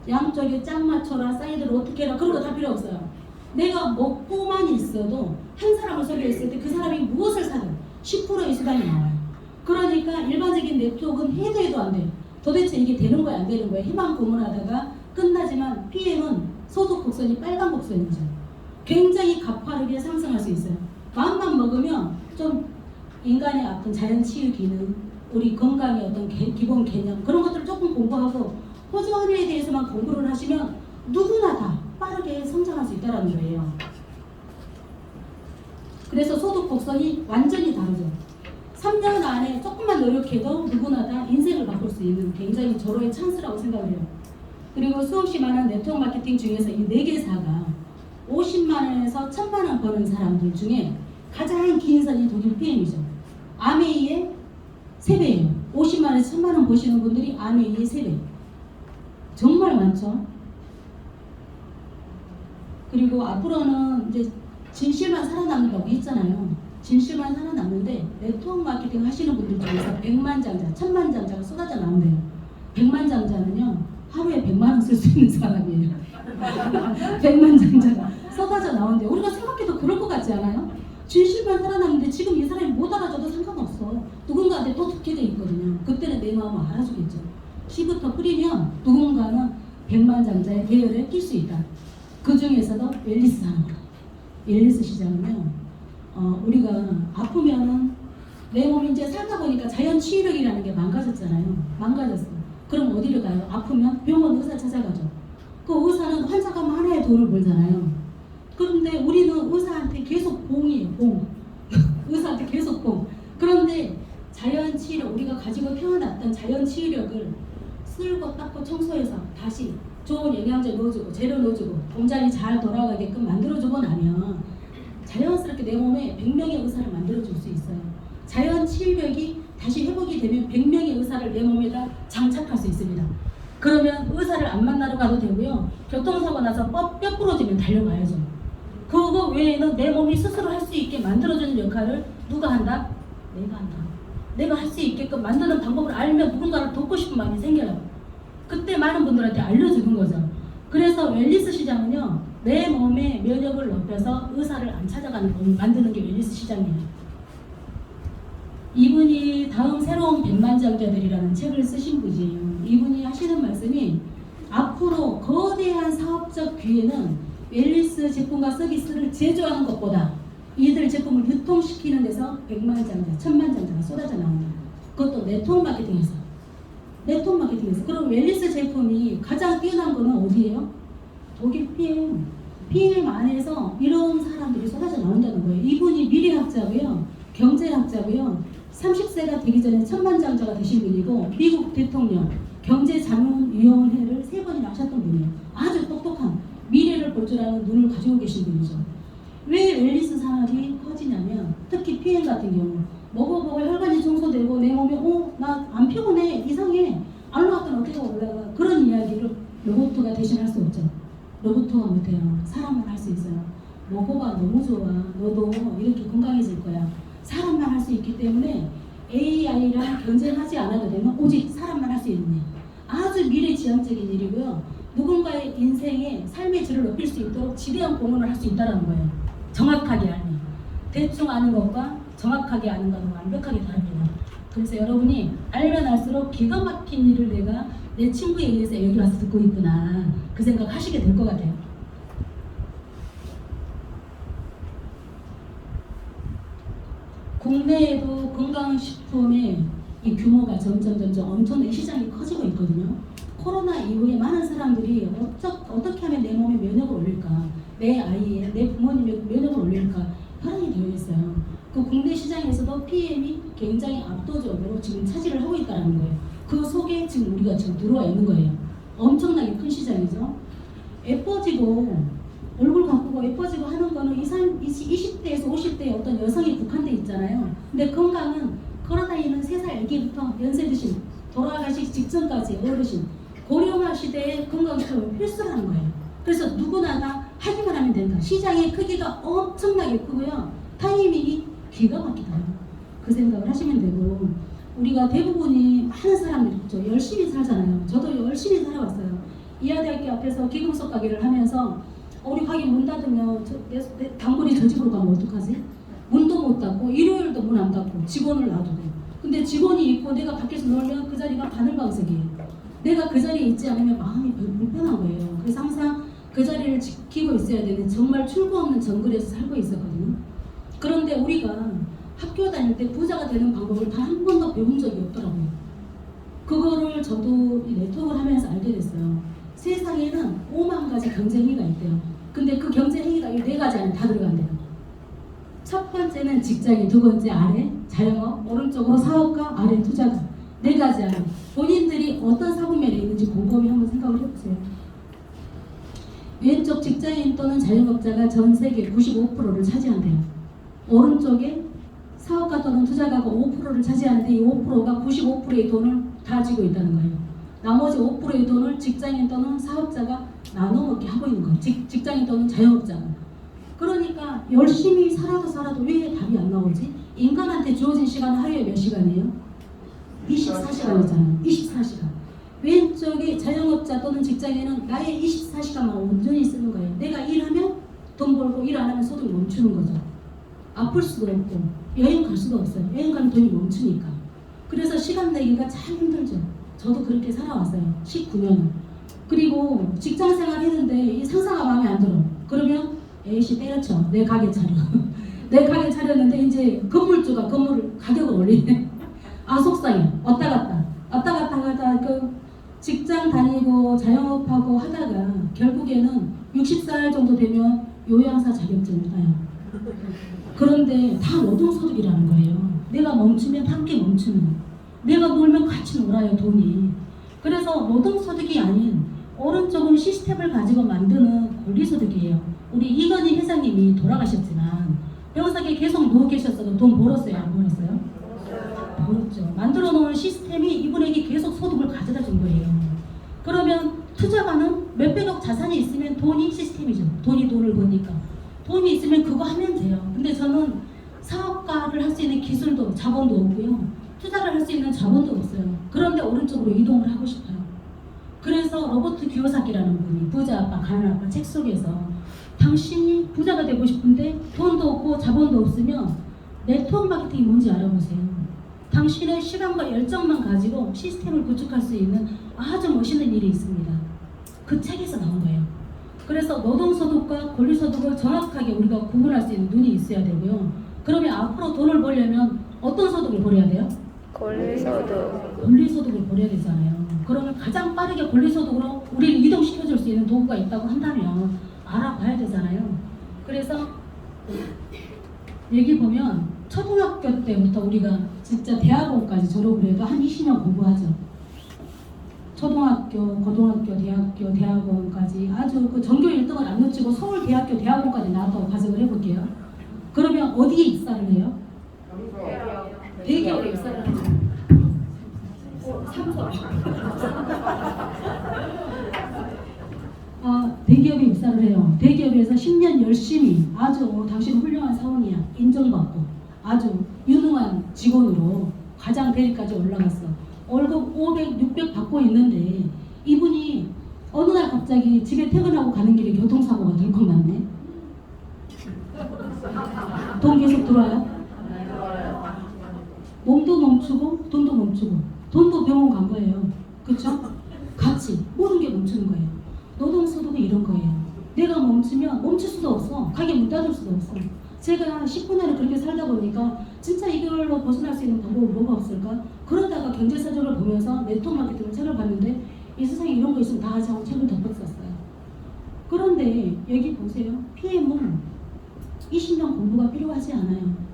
양쪽에 짝 맞춰라, 사이드를 어떻게 해라 그런 거 다 필요 없어요. 내가 먹고만 있어도 한 사람을 소개했을 때 그 사람이 무엇을 사든 10%의 수당이 나와요. 그러니까 일반적인 네트워크는 해도 안 돼요. 도대체 이게 되는 거야 안 되는 거야 희망 고문하다가 끝나지만 PM은 소득 곡선이 빨간 곡선이죠. 굉장히 가파르게 상승할 수 있어요. 마음만 먹으면 좀 인간의 어떤 자연 치유 기능, 우리 건강의 어떤 기본 개념 그런 것들을 조금 공부하고 호전에 대해서만 공부를 하시면 누구나 다 빠르게 성장할 수 있다는 거예요. 그래서 소득 곡선이 완전히 다르죠. 3년 안에 조금만 노력해도 누구나 다 인생을 바꿀 수 있는 굉장히 절호의 찬스라고 생각을 해요. 그리고 수없이 많은 네트워크 마케팅 중에서 이 4개사가 50만 원에서 1000만 원 버는 사람들 중에 가장 긴 선이 독일 PM이죠. 아메이의 3배예요. 50만 원에서 1000만 원 버시는 분들이 아메이의 3배. 정말 많죠. 그리고 앞으로는 이제 진실만 살아남는다고 했잖아요. 진실만 살아남는데 네트워크 마케팅 하시는 분들 중에서 100만장자, 1000만장자가 쏟아져 나온대요. 100만장자는요 하루에 100만 원 쓸 수 있는 사람이에요. 100만장자가 쏟아져 나온대요. 우리가 생각해도 그럴 것 같지 않아요? 진실만 살아남는데 지금 이 사람이 못 알아줘도 상관없어. 누군가한테 또 듣게 돼 있거든요. 그때는 내 마음을 알아주겠죠. 시부터 뿌리면 누군가는 100만장자의 계열에 낄 수 있다. 그 중에서도 웰리스 산업, 웰리스 시장은요, 우리가 아프면은 내 몸이 이제 살다 보니까 자연 치유력이라는 게 망가졌잖아요. 망가졌어. 그럼 어디를 가요? 아프면 병원 의사 찾아가죠. 그 의사는 환자가 많아야 돈을 벌잖아요. 그런데 우리는 의사한테 계속 봉이에요, 봉. 의사한테 계속 봉. 그런데 자연 치유력, 우리가 가지고 태어났던 자연 치유력을 쓸고 닦고 청소해서 다시 좋은 영양제 넣어주고 재료 넣어주고 공장이 잘 돌아가게끔 만들어주고 나면 자연스럽게 내 몸에 100명의 의사를 만들어줄 수 있어요. 자연 치유력이 다시 회복이 되면 100명의 의사를 내 몸에다 장착할 수 있습니다. 그러면 의사를 안 만나러 가도 되고요. 교통사고 나서 뼈 부러지면 달려가야죠. 그거 외에는 내 몸이 스스로 할 수 있게 만들어주는 역할을 누가 한다? 내가 한다. 내가 할 수 있게끔 만드는 방법을 알면 누군가를 돕고 싶은 마음이 생겨요. 그때 많은 분들한테 알려주는 거죠. 그래서 웰리스 시장은요, 내 몸의 면역을 높여서 의사를 안 찾아가는 걸 만드는 게 웰리스 시장이에요. 이분이 다음 새로운 100만장자들이라는 책을 쓰신 분이에요. 이분이 하시는 말씀이 앞으로 거대한 사업적 기회는 웰리스 제품과 서비스를 제조하는 것보다 이들 제품을 유통시키는 데서 100만장자, 1000만장자가 쏟아져 나온다. 그것도 네트워크 마케팅에서. 네트워크 마케팅에서. 그럼 웰리스 제품이 가장 뛰어난 거는 어디예요? 독일 PM. PM 안에서 이런 사람들이 쏟아져 나온다는 거예요. 이분이 미래학자고요, 경제학자고요, 30세가 되기 전에 천만장자가 되신 분이고 미국 대통령 경제자문위원회를 3번이나 하셨던 분이에요. 아주 똑똑한 미래를 볼 줄 아는 눈을 가지고 계신 분이죠. 왜 웰니스 산업이 커지냐면 특히 PM 같은 경우 먹어보고 혈관이 청소되고 내 몸에 나 안 피곤해 이상해 안 올라갔더니 어떻게 올라가 그런 이야기를 로봇가 대신할 수 없죠. 로봇가 못해요. 사람만 할 수 있어요. 먹어봐 너무 좋아 너도 이렇게 건강해질 거야. 사람만 할 수 있기 때문에 AI랑 경쟁하지 않아도 되는 오직 사람만 할 수 있는 일. 아주 미래지향적인 일이고요. 누군가의 인생에 삶의 질을 높일 수 있도록 지대한 공헌을 할 수 있다는 거예요. 정확하게 알면. 대충 아는 것과 정확하게 아는 것은 완벽하게 다릅니다. 그래서 여러분이 알면 알수록 기가 막힌 일을 내가 내 친구에 의해서 여기 와서 듣고 있구나 그 생각 하시게 될 것 같아요. 국내에도 건강식품의 이 규모가 점점 엄청나게 시장이 커지고 있거든요. 코로나 이후에 많은 사람들이 어떻게 하면 내 몸에 면역을 올릴까, 내 아이의, 내 부모님의 면역을 올릴까 혈안이 되어 있어요. 그 국내 시장에서도 PM이 굉장히 압도적으로 지금 차지를 하고 있다는 거예요. 그 속에 지금 우리가 지금 들어와 있는 거예요. 엄청나게 큰 시장이죠. 예뻐지고 얼굴 가꾸고 예뻐지고 하는 거는 20대에서 50대의 어떤 여성이 국한돼 있잖아요. 근데 건강은 걸어다니는 3살 애기부터 연세 드신 돌아가시기 직전까지 어르신 고령화 시대의 건강식품은 필수라는 거예요. 그래서 누구나 다 하기만 하면 된다. 시장의 크기가 엄청나게 크고요. 타이밍이 기가 막히다. 그 생각을 하시면 되고 우리가 대부분이 많은 사람들이 그렇죠. 열심히 살잖아요. 저도 열심히 살아왔어요. 이하대학교 앞에서 기금속 가게를 하면서 우리 가게 문 닫으면 내 단골이 저 집으로 가면 어떡하지? 문도 못 닫고 일요일도 문 안 닫고 직원을 놔두고 근데 직원이 있고 내가 밖에서 놀면 그 자리가 바늘방석이에요. 내가 그 자리에 있지 않으면 마음이 불편한 거예요. 그래서 항상 그 자리를 지키고 있어야 되는 정말 출구 없는 정글에서 살고 있었거든요. 그런데 우리가 학교 다닐 때 부자가 되는 방법을 단 한 번도 배운 적이 없더라고요. 그거를 저도 이 네트워크를 하면서 알게 됐어요. 세상에는 5만 가지 경쟁행위가 있대요. 근데 그 경쟁행위가 이 4가지 안에 다 들어간대요. 첫 번째는 직장인, 두 번째 아래 자영업, 오른쪽으로 사업가, 아래 투자가. 4가지 안에 본인들이 어떤 사고면에 있는지 곰곰이 한번 생각을 해보세요. 왼쪽 직장인 또는 자영업자가 전 세계 95%를 차지한대요. 오른쪽에 사업가 또는 투자가가 5%를 차지하는데 이 5%가 95%의 돈을 다 쥐고 있다는 거예요. 나머지 5%의 돈을 직장인 또는 사업자가 나눠 먹게 하고 있는 거예요. 직장인 또는 자영업자가. 그러니까 열심히 살아도 왜 답이 안 나오지? 인간한테 주어진 시간 하루에 몇 시간이에요? 24시간이잖아요. 24시간. 왼쪽에 자영업자 또는 직장인은 나의 24시간만 온전히 쓰는 거예요. 내가 일하면 돈 벌고 일 안 하면 소득 멈추는 거죠. 아플 수도 없고 여행 갈 수도 없어요. 여행 가면 돈이 멈추니까. 그래서 시간 내기가 참 힘들죠. 저도 그렇게 살아왔어요. 19년을. 그리고 직장생활 했는데 이 상사가 마음에 안 들어. 그러면 A씨 때려쳐. 내 가게 차려. 내 가게 차렸는데 이제 건물주가 건물 가격을 올리네. 아 속상해. 왔다 갔다 하다 그 직장 다니고 자영업하고 하다가 결국에는 60살 정도 되면 요양사 자격증을 따요. 그런데 다 노동소득이라는 거예요. 내가 멈추면 함께 멈추는, 내가 놀면 같이 놀아요 돈이. 그래서 노동소득이 아닌 오른쪽은 시스템을 가지고 만드는 권리소득이에요. 우리 이건희 회장님이 돌아가셨지만 병석에 계속 누워 계셨어도 돈 벌었어요 안 벌었어요? 벌었죠. 만들어 놓은 시스템이 이분에게 계속 소득을 가져다 준 거예요. 그러면 투자가는 몇백억 자산이 있으면 돈이 시스템이죠. 돈이 돈을 버니까. 돈이 있으면 그거 하면 돼요. 근데 저는 사업가를 할 수 있는 기술도 자본도 없고요. 투자를 할 수 있는 자본도 없어요. 그런데 오른쪽으로 이동을 하고 싶어요. 그래서 로버트 기요사키라는 분이 부자 아빠 가난 아빠 책 속에서 당신이 부자가 되고 싶은데 돈도 없고 자본도 없으면 네트워크 마케팅이 뭔지 알아보세요. 당신의 시간과 열정만 가지고 시스템을 구축할 수 있는 아주 멋있는 일이 있습니다. 그 책에서 나온 거예요. 그래서 노동소득과 권리소득을 정확하게 우리가 구분할 수 있는 눈이 있어야 되고요. 그러면 앞으로 돈을 벌려면 어떤 소득을 벌여야 돼요? 권리소득을 벌여야 되잖아요. 그러면 가장 빠르게 권리소득으로 우리를 이동시켜줄 수 있는 도구가 있다고 한다면 알아봐야 되잖아요. 그래서 여기 보면 초등학교 때부터 우리가 진짜 대학원까지 졸업을 해도 한 20년 공부하죠. 초등학교, 고등학교, 대학교, 대학원까지 아주 그 전교 1등을 안 놓치고 서울대학교 대학원까지 나왔다고 가정을 해볼게요. 그러면 어디에 입사를 해요? 대기업에 입사를 하죠. 삼성. 대기업에 입사를 해요. 대기업에서 10년 열심히 아주 당신 훌륭한 사원이야 인정받고 아주 유능한 직원으로 과장 대리까지 올라갔어. 월급 500, 600 받고 있는데 이분이 어느 날 갑자기 집에 퇴근하고 가는 길에 교통사고가 덜컥 났네. 돈 계속 들어와요? 몸도 멈추고 돈도 멈추고 돈도 병원 간 거예요. 그쵸? 같이 모든 게 멈추는 거예요. 노동소득은 이런 거예요. 내가 멈추면 멈출 수도 없어. 가게 문 닫을 수도 없어. 제가 10분 안에 그렇게 살다 보니까 진짜 이걸로 벗어날 수 있는 방법이 뭐가 없을까? 그러다가 경제사적을 보면서 네트워크 마케팅을 책을 봤는데 이 세상에 이런 거 있으면 다 하지 하고 책을 덮었었어요. 그런데 여기 보세요. PM은 20년 공부가 필요하지 않아요.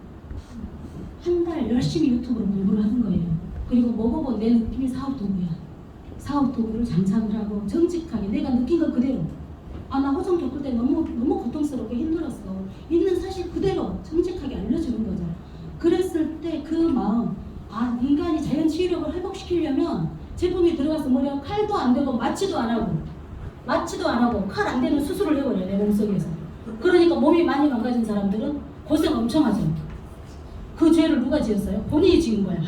한 달 열심히 유튜브로 공부를 하는 거예요. 그리고 먹어본 내 느낌이 사업 도구야. 사업 도구를 장착을 하고 정직하게 내가 느낀 거 그대로. 나 호정 겪을 때 너무 고통스럽고 힘들었어. 있는 사실 그대로 정직하게 알려주는 거죠. 그랬을 때 그 마음, 인간이 자연 치유력을 회복시키려면 제품이 들어가서 뭐냐 칼도 안 되고 마취도 안 하고 칼 안 되는 수술을 해버려요 내 몸속에서. 그러니까 몸이 많이 망가진 사람들은 고생 엄청 하죠. 그 죄를 누가 지었어요? 본인이 지은 거야.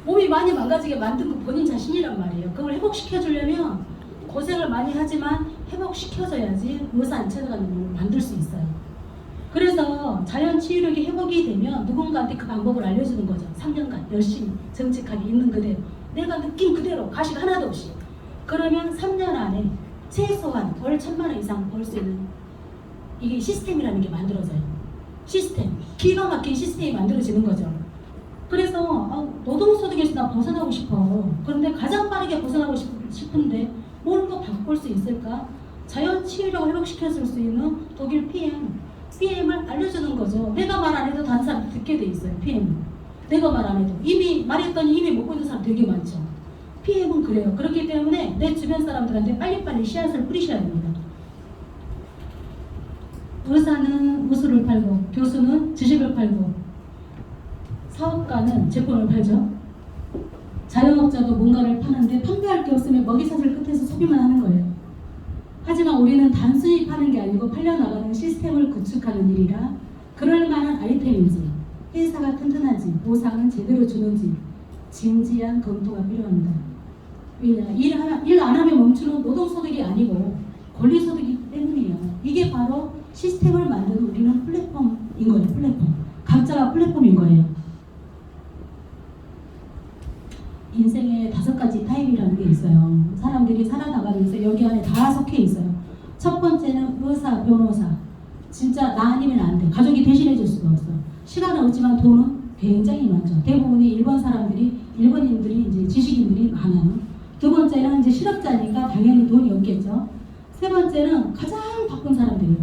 몸이 많이 망가지게 만든 거 본인 자신이란 말이에요. 그걸 회복시켜주려면 고생을 많이 하지만 회복시켜줘야지 의사 안 찾아가는 몸을 만들 수 있어요. 그래서 자연 치유력이 회복이 되면 누군가한테 그 방법을 알려주는 거죠. 3년간 열심히 정직하게 있는 그대로 내가 느낀 그대로 가식 하나도 없이. 그러면 3년 안에 최소한 월 1,000만 원 이상 벌 수 있는 이게 시스템이라는 게 만들어져요. 시스템, 기가 막힌 시스템이 만들어지는 거죠. 그래서 노동소득에서 나 벗어나고 싶어. 그런데 가장 빠르게 벗어나고 싶은데 뭘 또 바꿀 수 있을까? 자연 치유력을 회복시켜줄 수 있는 독일 PM을 알려주는 거죠. 내가 말 안 해도 다른 사람이 듣게 돼 있어요. PM은 내가 말 안 해도 이미 말했더니 이미 먹고 있는 사람 되게 많죠. PM은 그래요. 그렇기 때문에 내 주변 사람들한테 빨리빨리 씨앗을 뿌리셔야 됩니다. 의사는 의술을 팔고 교수는 지식을 팔고 사업가는 제품을 팔죠. 자영업자도 뭔가를 파는데 판매할 게 없으면 먹이사슬 끝에서 소비만 하는 거예요. 하지만 우리는 단순히 파는 게 아니고 팔려나가는 시스템을 구축하는 일이라 그럴 만한 아이템인지 회사가 튼튼한지 보상은 제대로 주는지 진지한 검토가 필요합니다. 왜냐? 일 안 하면 멈추는 노동소득이 아니고 권리소득이기 때문이에요. 이게 바로 시스템을 만드는 우리는 플랫폼인 거예요. 플랫폼. 각자가 플랫폼인 거예요. 인생에 5가지 타입이라는 게 있어요. 사람들이 살아나가면서 여기 안에 다 섞여 있어요. 첫 번째는 의사, 변호사. 진짜 나 아니면 안 돼. 가족이 대신해 줄 수가 없어. 시간은 없지만 돈은 굉장히 많죠. 대부분이 일본인들이 이제 지식인들이 많아요. 두 번째는 이제 실업자니까 당연히 돈이 없겠죠. 세 번째는 가장 바쁜 사람들이에요.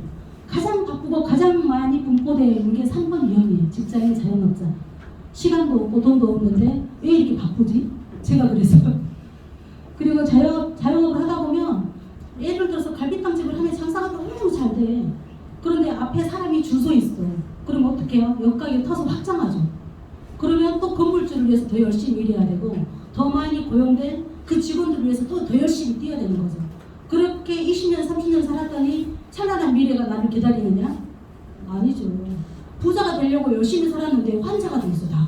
가장 바쁘고 가장 많이 분포되는 게 3번 유형이에요. 직장인 자영업자. 시간도 없고 돈도 없는데 왜 이렇게 바쁘지? 제가 그랬어요. 그리고 자영업을 하다 보면 예를 들어서 갈비탕집을 하면 장사가 너무 잘 돼. 그런데 앞에 사람이 줄 서 있어. 그럼 어떻게 해요? 옆가게 터서 확장하죠. 그러면 또 건물주를 위해서 더 열심히 일해야 되고 더 많이 고용된 그 직원들을 위해서 또 더 열심히 뛰어야 되는 거죠. 그렇게 20년, 30년 살았더니 찬란한 미래가 나를 기다리느냐? 아니죠. 부자가 되려고 열심히 살았는데 환자가 됐어 다.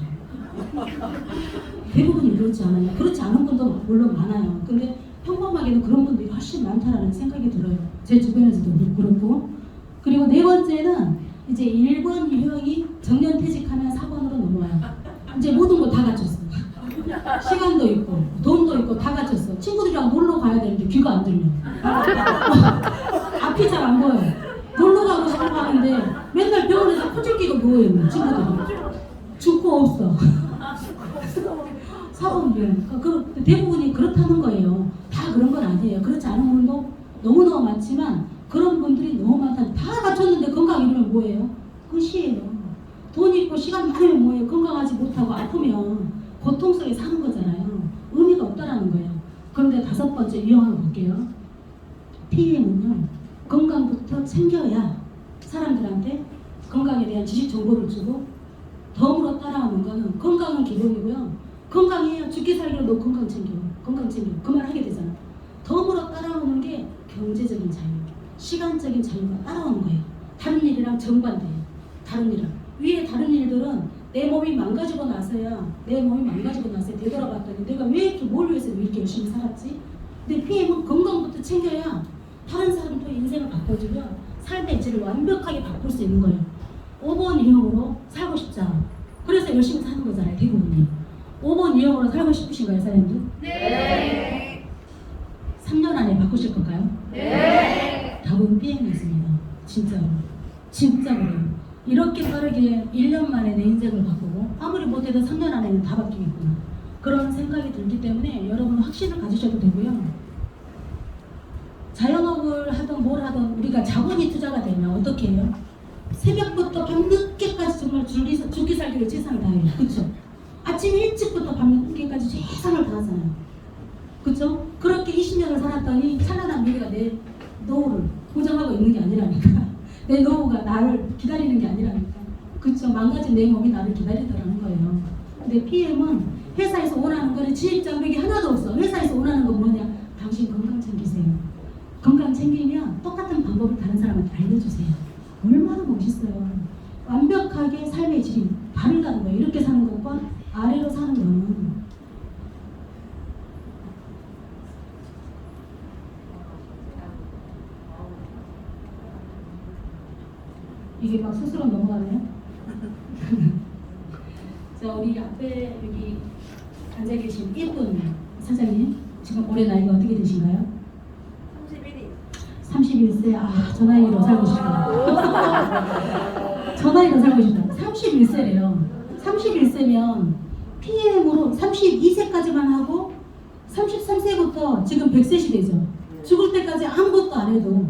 대부분이 그렇지 않아요. 그렇지 않은 분도 물론 많아요. 근데 평범하게는 그런 분들이 훨씬 많다라는 생각이 들어요. 제 주변에서도 그렇고. 그리고 네 번째는 이제 1번 유형이 정년퇴직하면 4번으로 넘어와요. 이제 모든 거 다 갖췄어. 시간도 있고 돈도 있고 다 갖췄어. 친구들이랑 놀러 가야 되는데 귀가 안 들려. 앞이 잘 안 보여. 놀러 가고 싶어 하는데 맨날 병원에서 코질 끼고 누워있는 친구들이. 죽고 없어. 4번 유형. 대부분이 그렇다는 거예요. 다 그런 건 아니에요. 그렇지 않은 분도 너무너무 많지만 그런 분 시간 많으면 뭐예요? 건강하지 못하고 아프면 고통 속에 사는 거잖아요. 의미가 없다라는 거예요. 그런데 5번째 유형을 볼게요. PM은요, 건강부터 챙겨야 사람들한테 건강에 대한 지식 정보를 주고, 덤으로 따라오는 거는 건강은 기본이고요. 건강해야 죽기 살기로 너 건강 챙겨. 건강 챙겨. 그 말 하게 되잖아. 덤으로 따라오는 게 경제적인 자유, 시간적인 자유가 따라오는 거예요. 다른 일이랑 정반대예요. 다른 일이랑. 위에 다른 일들은 내 몸이 망가지고 나서야 되돌아봤더니 내가 왜 이렇게 뭘 위해서 이렇게 열심히 살았지? 근데 PM은 건강부터 챙겨야 다른 사람도 인생을 바꿔주며 삶의 질을 완벽하게 바꿀 수 있는 거예요. 5번 유형으로 살고 싶자. 그래서 열심히 사는 거잖아요, 대부분이. 5번 유형으로 살고 싶으신가요, 사장님들? 네. 3년 안에 바꾸실 건가요? 네. 답은 PM이 있습니다. 진짜로. 진짜 그래요. 이렇게 빠르게 1년 만에 내 인생을 바꾸고 아무리 못해도 3년 안에는 다 바뀌겠구나. 그런 생각이 들기 때문에 여러분 확신을 가지셔도 되고요. 자영업을 하든 뭘 하든 우리가 자본이 투자가 되면 어떻게 해요? 새벽부터 밤늦게까지 정말 죽기 살기로 최선을 다해요. 그쵸? 아침 일찍부터 밤늦게까지 최선을 다하잖아요. 그쵸? 그렇게 20년을 살았더니 찬란한 미래가 내 노후를 보장하고 있는 게 아니라니까. 내 노후가 나를 기다리는 게 아니라니까. 그쵸? 망가진 내 몸이 나를 기다리더라는 거예요. 근데 PM은 회사에서 원하는 거는 진입장벽이 하나도 없어. 회사에서 원하는 건 뭐냐? 당신 건강 챙기세요. 건강 챙기면 똑같은 방법을 다른 사람한테 알려주세요. 얼마나 멋있어요. 완벽하게 삶의 질이 다르다는 거예요. 이렇게 사는 것과 아래로 사는 거는. 이게 막 스스로 넘어가네요. 자, 우리 앞에 여기 앉아 계신 예쁜 사장님, 지금 올해 나이가 어떻게 되신가요? 31세. 아, 저 나이로 살고 싶다. 저 나이로 살고 싶다. 31세래요. 31세면 PM으로 32세까지만 하고 33세부터 지금 100세 시대죠. 죽을 때까지 아무것도 안 해도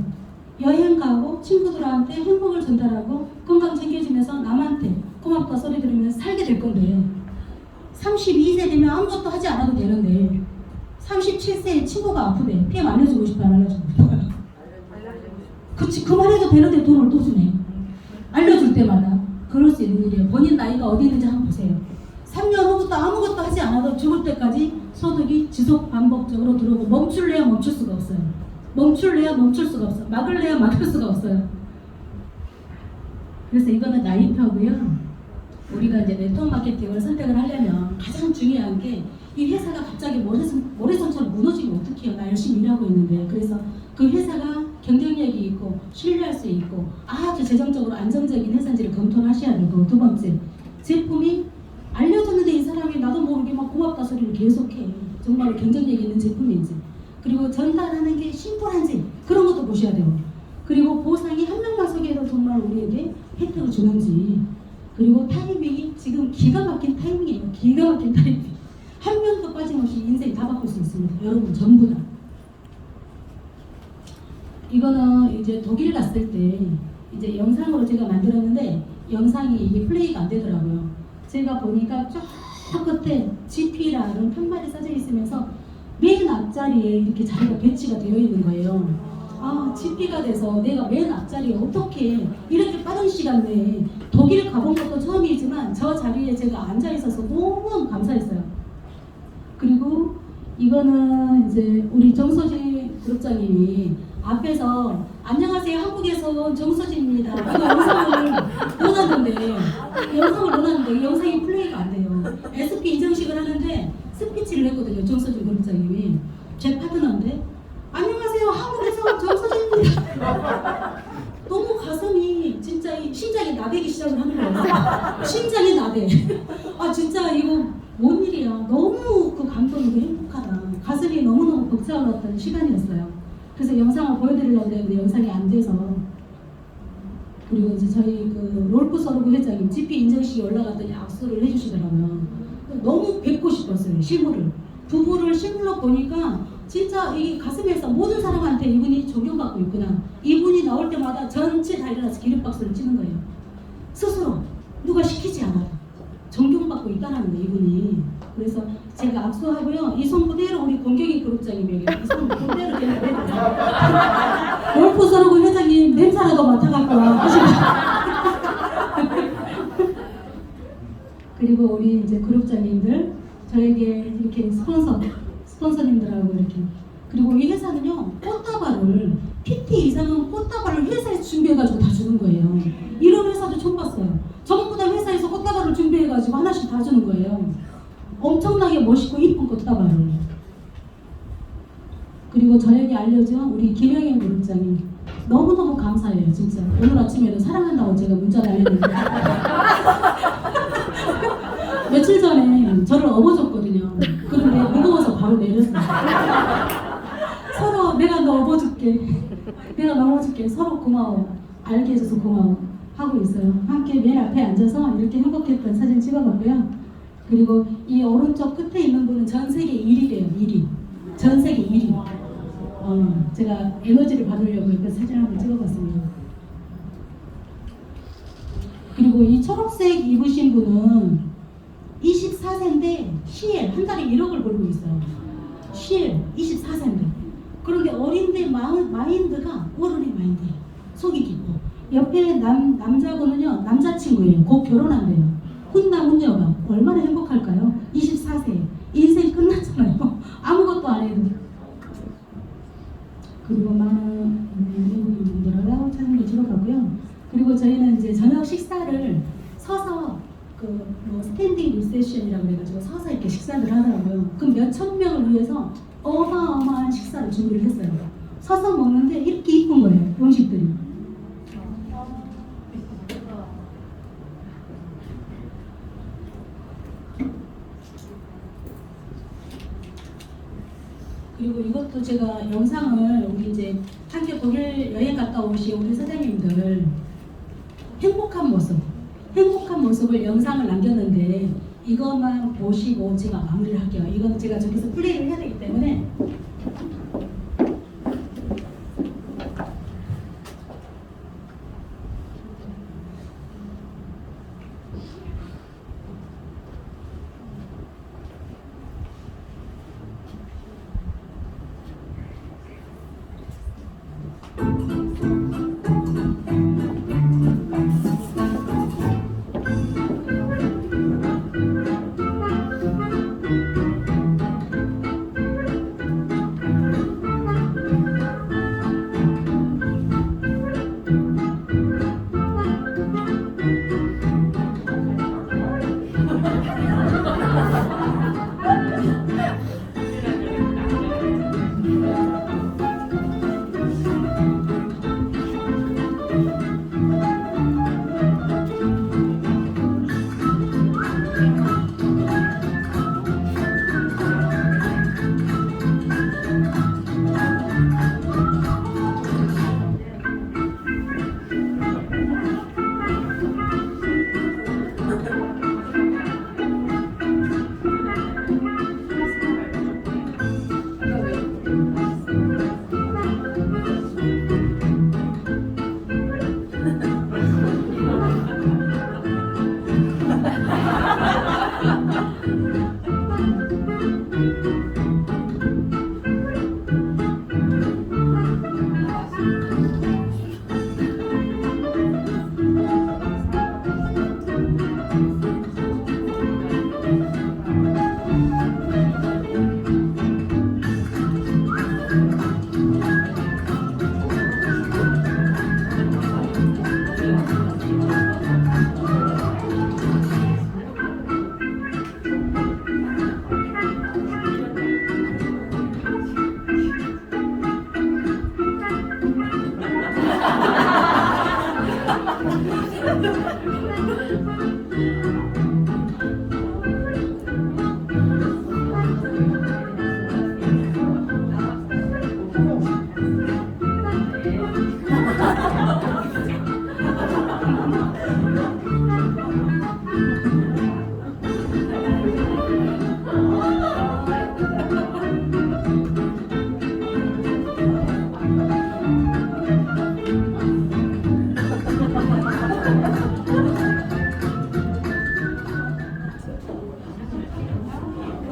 여행 가고 친구들한테 행복을 전달하고 건강 챙겨주면서 남한테 고맙다 소리 들으면서 살게 될 건데, 32세 되면 아무것도 하지 않아도 되는데 37세에 친구가 아프대. PM 알려주고 싶어, 안 알려주고 싶어? 그치, 그만 해도 되는데 돈을 또 주네. 알려줄 때마다. 그럴 수 있는 일이에요. 본인 나이가 어디 있는지 한번 보세요. 3년 후부터 아무것도 하지 않아도 죽을 때까지 소득이 지속 반복적으로 들어오고, 멈출래야 멈출 수가 없어요. 멈출래야 멈출 수가 없어. 막을래야 막을 수가 없어요. 그래서 이거는 나이표고요. 우리가 이제 네트워크 마케팅을 선택을 하려면 가장 중요한 게, 이 회사가 갑자기 모래성처럼 무너지면 어떡해요. 나 열심히 일하고 있는데. 그래서 그 회사가 경쟁력이 있고 신뢰할 수 있고 아주 재정적으로 안정적인 회사인지를 검토를 하셔야 되고, 2번째, 제품이 알려줬는데 이 사람이 나도 모르게 막 고맙다 소리를 계속해. 정말로 경쟁력이 있는 제품인지, 그리고 전달하는 게 심플한지, 그런 것도 보셔야 돼요. 그리고 보상이 한 명만 소개해도 정말 우리에게 혜택을 주는지, 그리고 타이밍이 지금 기가 막힌 타이밍이에요. 기가 막힌 타이밍. 한 명도 빠짐없이 인생 다 바꿀 수 있습니다. 여러분 전부 다. 이거는 이제 독일 갔을 때 이제 영상으로 제가 만들었는데 영상이 이게 플레이가 안 되더라고요. 제가 보니까 쫙 끝에 GP라는 편말이 써져 있으면서 맨 앞자리에 이렇게 자리가 배치가 되어 있는 거예요. 아, GP가 돼서 내가 맨 앞자리에 어떻게 이렇게 빠른 시간 내에, 독일 가본 것도 처음이지만 저 자리에 제가 앉아 있어서 너무 감사했어요. 그리고 이거는 이제 우리 정서진 그룹장님이 앞에서 안녕하세요, 한국에서 온 정서진입니다. 이거 영상을 넣어놨는데 이 영상이 플레이가 안 돼요. SP 이정식을 하는데 스피치를 했거든요. 정서진 그룹장님이 제 파트너인데, 안녕하세요, 한국에서 온 정서진입니다. 너무 가슴이 진짜 심장이 나대기 시작을 하는 거예요. 심장이 나대. 아, 진짜 이거 뭔 일이야. 너무 그 감동이고 행복하다. 가슴이 너무너무 벅차올랐던 시간이었어요. 그래서 영상을 보여드리려고 했는데 영상이 안 돼서, 그리고 이제 저희 그 롤프 서르구 회장님 GP 인정식이 올라갔더니 악수를 해주시더라고요. 너무 뵙고 싶었어요, 실물을. 부부를 실물로 보니까 진짜 이 가슴에서 모든 사람한테 이분이 존경받고 있구나. 이분이 나올 때마다 전체 다 일어나서 기립박수를 치는 거예요. 스스로 누가 시키지 않아요. 존경받고 있다는 거예요, 이분이. 그래서 제가 악수하고요. 이 손 그대로 우리 권경희 그룹장님 여기 이 손 그대로 그냥 내려서 골프선하고 회장님 냄새라도 맡아갖고 와 하시고. 그리고 우리 이제 그룹장님들 저에게 이렇게 스폰서님들하고 이렇게 그리고 이 회사는요 꽃다발을 PT 이상은 꽃다발을 회사에서 준비해가지고 다 주는 거예요. 이런 회사도 처음 봤어요. 전부 다 회사에서 꽃다발을 준비해가지고 하나씩 다 주는 거예요. 엄청나게 멋있고 이쁜 꽃다발을. 그리고 저에게 알려준 우리 김영현 그룹장님 너무너무 감사해요 진짜. 오늘 아침에도 사랑한다고 제가 문자를 알렸는데 며칠 전에 저를 업어줬거든요. 그런데 무거워서 바로 내렸어요. 서로 내가 너 업어줄게. 내가 너 업어줄게. 서로 고마워. 알게 해줘서 고마워. 하고 있어요. 함께 맨 앞에 앉아서 이렇게 행복했던 사진 찍어봤고요. 그리고 이 오른쪽 끝에 있는 분은 전 세계 1위래요. 1위. 전 세계 1위. 제가 에너지를 받으려고 이렇게 사진 한번 찍어봤습니다. 그리고 이 초록색 입으신 분은 24세인데 CL 한 달에 1억을 벌고 있어요. CL 24세인데. 그런데 어린데 마인드가 어른의 마인드예요. 속이 깊고. 옆에 남자분은요 남자친구예요. 곧 결혼한대요. 훈남 훈녀가 얼마나 행복할까요? 24세 인생 끝났잖아요. 아무것도 안 해도. 그리고 많은 외국인분들하고 사진을 찍어봤고요. 그리고 저희는 이제 저녁 식사를 서서 뭐 스탠딩 리세션이라고 해가지고 서서 이렇게 식사를 하더라고요. 그럼 몇천 명을 위해서 어마어마한 식사를 준비를 했어요. 서서 먹는데 이렇게 이쁜 거예요. 음식들이. 그리고 이것도 제가 영상을 우리 이제 함께 독일 여행 갔다 오신 우리 사장님들 행복한 모습을 영상을 남겼는데 이것만 보시고 제가 마무리를 할게요. 이건 제가 저기서 플레이를 해야 되기 때문에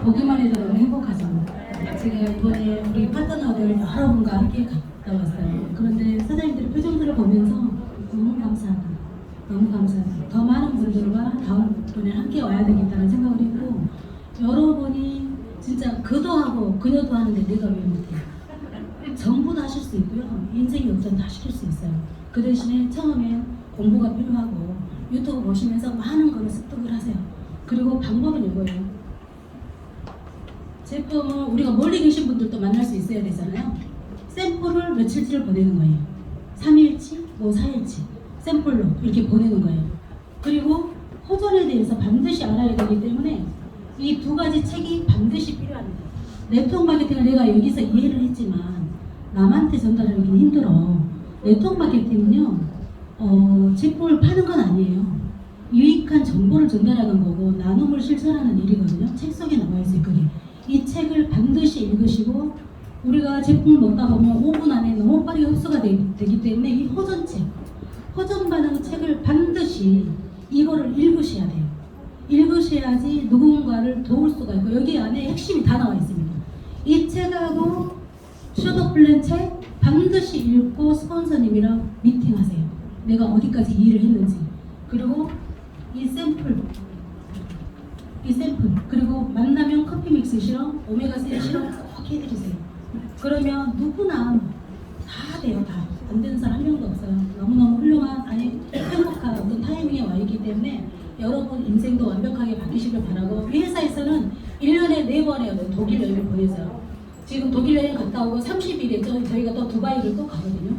보기만 해도 너무 행복하죠. 제가 이번에 우리 파트너들 여러분과 함께 갔다 왔어요. 그런데 사장님들의 표정들을 보면서 너무 감사하다. 너무 감사하다. 더 많은 분들과 다음번에 함께 와야 되겠다는 생각을 했고, 여러분이 진짜 그도 하고 그녀도 하는데 내가 왜 못해? 전부 다 하실 수 있고요. 인생 역전 다 시킬 수 있어요. 그 대신에 처음엔 공부가 필요하고 유튜브 보시면서 많은 거를 습득을 하세요. 그리고 방법은 이거예요. 제품을 우리가 멀리 계신 분들도 만날 수 있어야 되잖아요. 샘플을 며칠치를 보내는 거예요. 3일치, 뭐 4일치 샘플로 이렇게 보내는 거예요. 그리고 호전에 대해서 반드시 알아야 되기 때문에 이 두 가지 책이 반드시 필요합니다. 네트워크 마케팅을 내가 여기서 이해를 했지만 남한테 전달하기는 힘들어. 네트워크 마케팅은요, 제품을 파는 건 아니에요. 유익한 정보를 전달하는 거고 나눔을 실천하는 일이거든요. 책 속에 나와 있어요. 그게. 이 책을 반드시 읽으시고, 우리가 제품을 먹다 보면 5분 안에 너무 빠르게 흡수가 되기 때문에 이 호전책, 호전 반응 책을 반드시 이거를 읽으셔야 돼요. 읽으셔야지 누군가를 도울 수가 있고, 여기 안에 핵심이 다 나와 있습니다. 이 책하고 셔도 플랜 책 반드시 읽고 스폰서님이랑 미팅하세요. 내가 어디까지 이해를 했는지. 그리고 이 샘플 그리고 만나면 커피 믹스 실험, 오메가3 실험 꼭 해드리세요. 그러면 누구나 다 돼요. 다. 안 되는 사람 한 명도 없어요. 너무너무 훌륭한, 아니 행복한 어떤 타이밍에 와 있기 때문에 여러분 인생도 완벽하게 바뀌시길 바라고, 이 회사에서는 1년에 4번의 독일 여행을 보내세요. 지금 독일 여행 갔다 오고 30일에 저희가 또 두바이를 또 가거든요.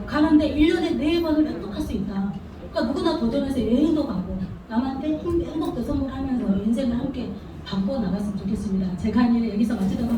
가는데 1년에 4번을 획득할 수 있다. 그러니까 누구나 도전해서 여행도 가고 남한테 행복도 선물하면서 인생을 함께 바꿔 나갔으면 좋겠습니다. 제 강의는 여기서 마치도록 하겠습니다.